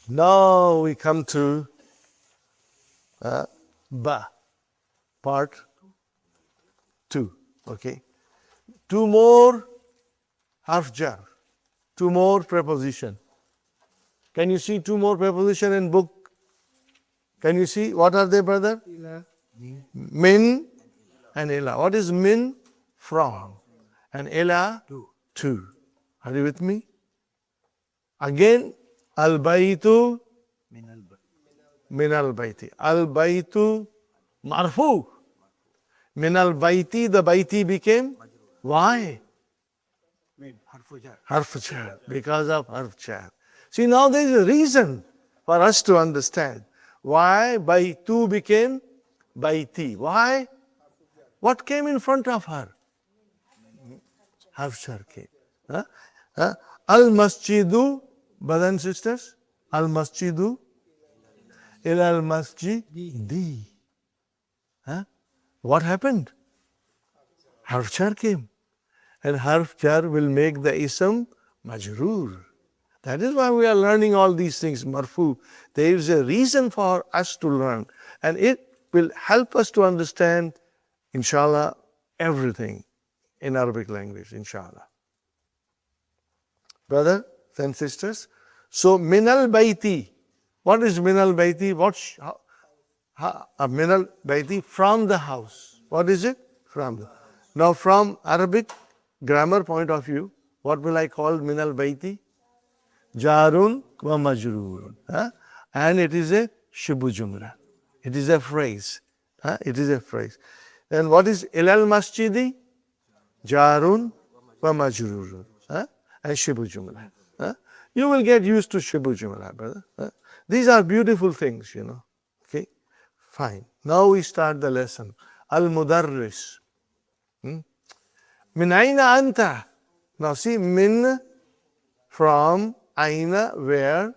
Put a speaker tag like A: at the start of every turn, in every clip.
A: Now we come to ba, part 2. Okay. Two more harf jar, two more preposition. Can you see two more preposition in book? Can you see? What are they, brother? Min and ila. What is min? From. And ila? To. Are you with me? Again, al baytu min al bayti. Al baytu marfu. Min al bayti, the bayti became? Why? Harf jar. Because of harf jar. See, now there is a reason for us to understand why baytu became bayti. Why? What came in front of her? Harf jar came. Al masjidu, brothers and sisters, al masjidu ila al masjidi. What happened? Harf jar came. And harf jar will make the ism majroor. That is why we are learning all these things, marfu. There is a reason for us to learn. And it will help us to understand, inshallah, everything in Arabic language, inshallah. Brothers and sisters, so minal bayti. What is minal bayti? Minal bayti, from the house. What is it? From the. Now from Arabic grammar point of view, what will I call minal bayti? Jarun wa majrurun. And it is a shibu jumla. It is a phrase. It is a phrase. And what is ilal masjidi? Jarun wa majrurun. And shibu jumla. You will get used to shibu jumla, brother. These are beautiful things, you know. Okay, fine. Now we start the lesson. Al mudarris. Min aina anta. Now see, min, from, aina, where?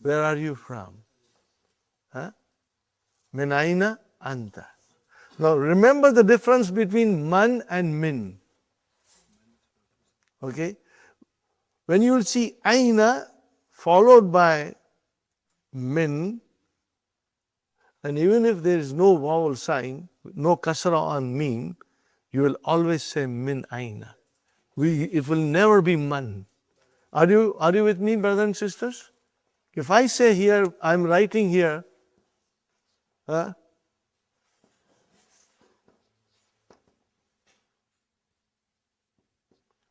A: Where are you from? Min aina anta. Now remember the difference between man and min. Okay? When you will see aina followed by min, and even if there is no vowel sign, no kasra on mim, you will always say min aina. It will never be man. Are you with me, brothers and sisters? If I say here, I'm writing here,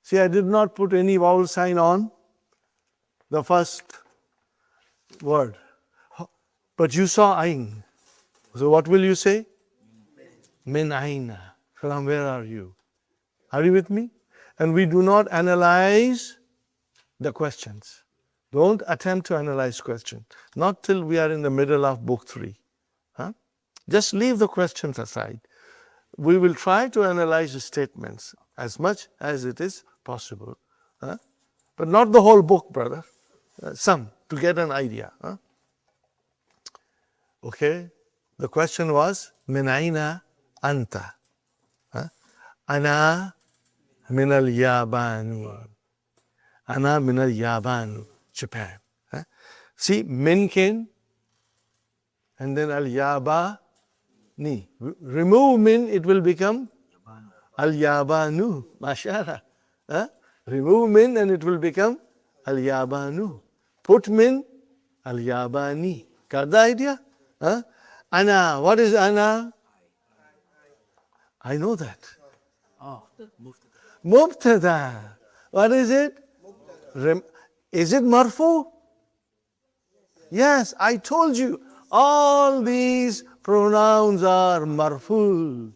A: see, I did not put any vowel sign on the first word. But you saw ain. So what will you say? Min aina. From where are you? Are you with me? And we do not analyze the questions. Don't attempt to analyze questions. Not till we are in the middle of book 3. Just leave the questions aside. We will try to analyze the statements as much as it is possible. But not the whole book, brother. Some, to get an idea. Okay? The question was, min aina anta? Ana min al-Yabanu. Ana min al-Yabanu. Japan. See, min came, and then al-Yabani. Remove min, it will become al-Yabanu. Mashallah. Remove min and it will become al-Yabanu. Put min, al-Yabani. Got the idea? Ana. What is ana? I know that. Mubtada. What is it? Is it marfu? Yes, I told you. All these pronouns are marfu.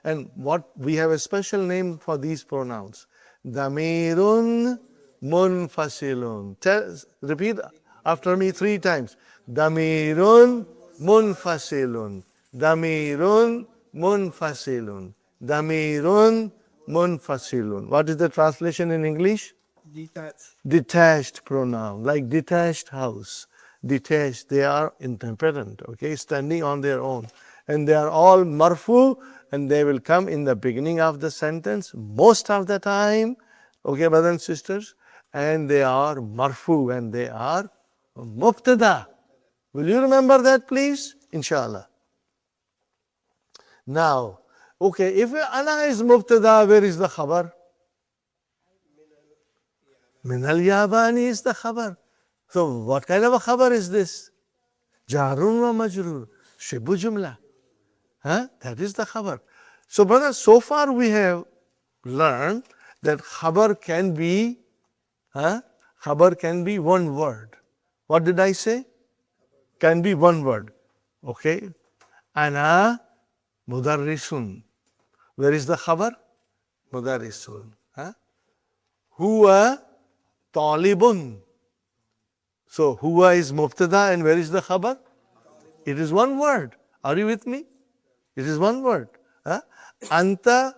A: And what we have a special name for these pronouns. Damirun munfasilun. Repeat after me 3 times. Damirun munfasilun. Damirun munfasilun. Damirun munfasilun. What is the translation in English?
B: Detached.
A: Detached pronoun, like detached house. Detached, they are independent, okay, standing on their own. And they are all marfu, and they will come in the beginning of the sentence most of the time, okay, brothers and sisters, and they are marfu, and they are Mubtada. Will you remember that, please? Inshallah. Now, okay, if ana is mubtada, where is the khabar? Min al-yabani is the khabar. So, what kind of a khabar is this? Jarun wa majrur. Shibu jumla. That is the khabar. So, brother, so far we have learned that khabar can be one word. What did I say? Can be one word. Okay. Ana mudarrisun. Where is the khabar? Mudarrisun. Huwa talibun. So, huwa is mubtada and where is the khabar? It is one word. Are you with me? It is one word. Anta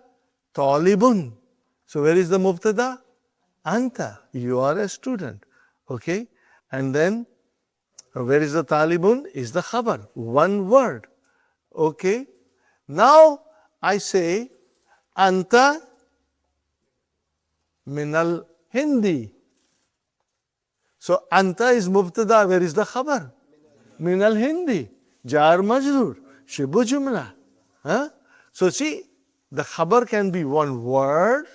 A: talibun. So, where is the mubtada? Anta. You are a student. Okay. And then, where is the talibun? Is the khabar. One word. Okay. Now, I say, Anta minal Hindi. So, Anta is mubtada. Where is the khabar? Minal Hindi. Jar majrur. Shibu jumla. So, see, the khabar can be one word.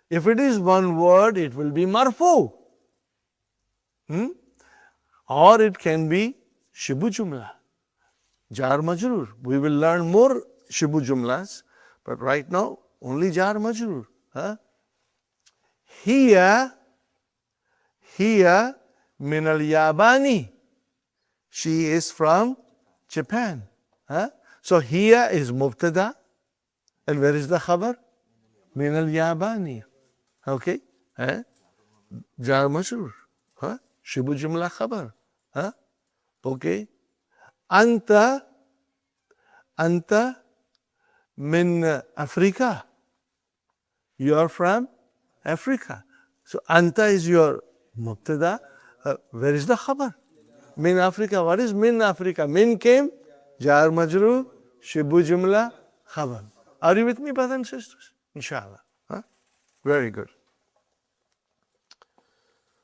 A: If it is one word, it will be marfu. Or it can be shibu jumla. Jar majrur. We will learn more shibu jumlas, but right now only jar majrur. Hiya min al-Yabani. She is from Japan. So hiya is mubtada. And where is the khabar? Min al-Yabani. Okay. Jar majrur. Shibu jumla khabar. Okay. Anta min Africa. You are from Africa. So anta is your mubtada. Where is the khabar? Min Africa. What is min Africa? Min came, jar majrur, shibu jumla, khabar. Are you with me, brothers and sisters? Inshallah. Very good.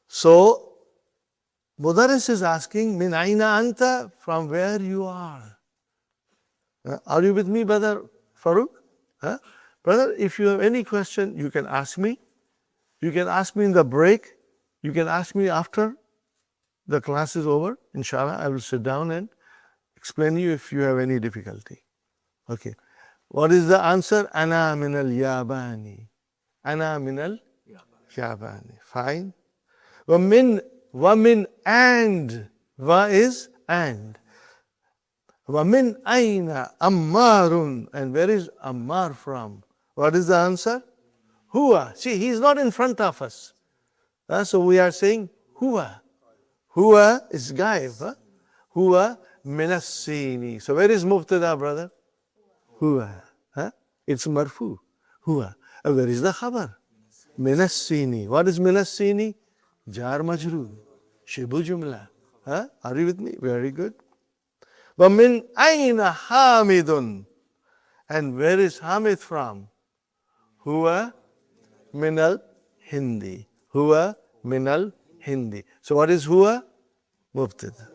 A: So, Mudarris is asking, min aina anta, from where you are. Are you with me, brother Farooq? Brother, if you have any question, you can ask me. You can ask me in the break. You can ask me after the class is over. Inshallah, I will sit down and explain you if you have any difficulty. Okay. What is the answer? Ana min al-Yabani. Ana min al-Yabani. Fine. Wa min and. Wa is and. Wa min aina ammarun. And where is Ammar from? What is the answer? Huwa. See, he is not in front of us. So we are saying huwa. Huwa is gaib. Huwa min as-Sini. So where is mubtada, brother? Huwa. It's marfu. Huwa. Where is the khabar? Min as-Sini. What is min as-Sini? Jar majrur. Shibu jumla. Are you with me? Very good. But min aina hamidun. And where is Hamid from? Huwa min al-Hindi. Huwa min al-Hindi. So what is huwa? Mubtada.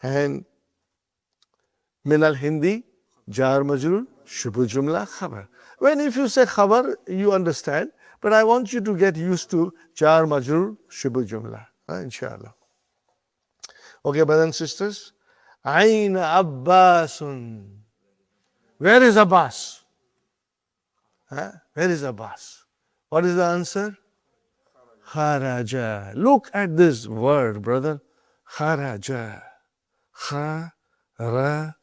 A: And min al-Hindi, jar majrur, shibu jumla, khabar. When if you say khabar, you understand. But I want you to get used to jar majrur, shibu jumla. Inshallah. Okay, brothers and sisters. Aina Abbasun. Where is Abbas? Where is Abbas? What is the answer? Kharaja. Look at this word, brother. Kharaja. Kharaja.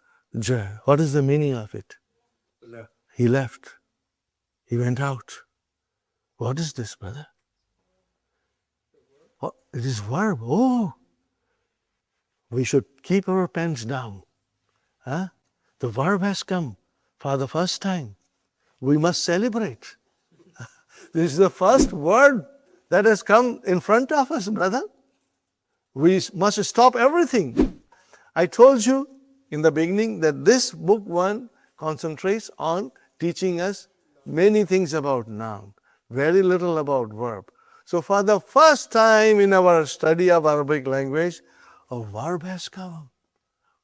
A: What is the meaning of it? He left. He went out. What is this, brother? What? It is verb. Oh. We should keep our pens down. The verb has come for the first time. We must celebrate. This is the first word that has come in front of us, brother. We must stop everything. I told you in the beginning that this book one concentrates on teaching us many things about noun, very little about verb. So for the first time in our study of Arabic language, a verb has come.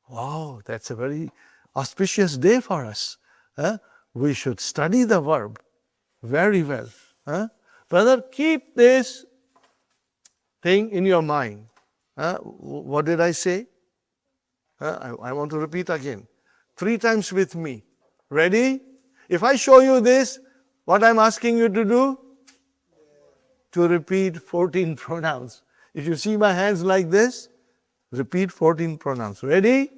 A: Wow, that's a very auspicious day for us. We should study the verb very well. Brother, keep this thing in your mind. What did I say? I want to repeat again. 3 times with me. Ready? If I show you this, what I'm asking you to do? To repeat 14 pronouns. If you see my hands like this, repeat 14 pronouns. Ready?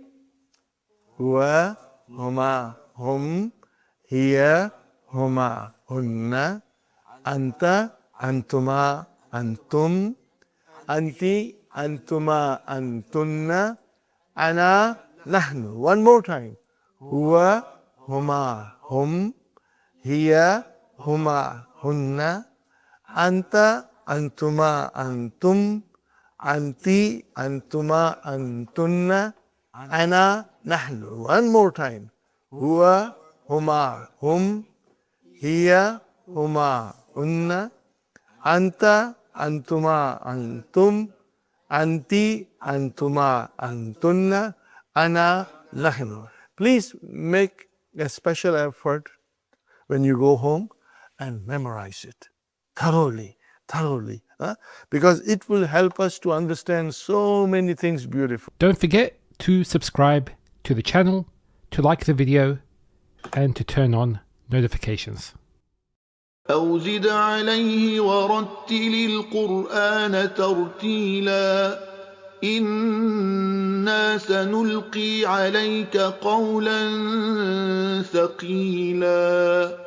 A: Huwa, huma, hum, hiya, huma, hunna, anta, antuma, antum, anti, antuma, antunna, ana, nahnu. One more time. Huwa, huma, hum, hiya, huma, hunna, anta, antuma, antum, anti, antuma, antunna, ana, nahnu. One more time. Huwa, huma, hum, hiya, huma, hunna, anta, antuma, antum, anti, antuma, antunna, ana, nahnu. Please make a special effort when you go home and memorize it thoroughly, because it will help us to understand so many things beautifully.
B: Don't forget to subscribe to the channel, to like the video, and to turn on notifications.
C: أو زد عليه ورتل القرآن ترتيلا إنا سنلقي عليك قولا ثقيلا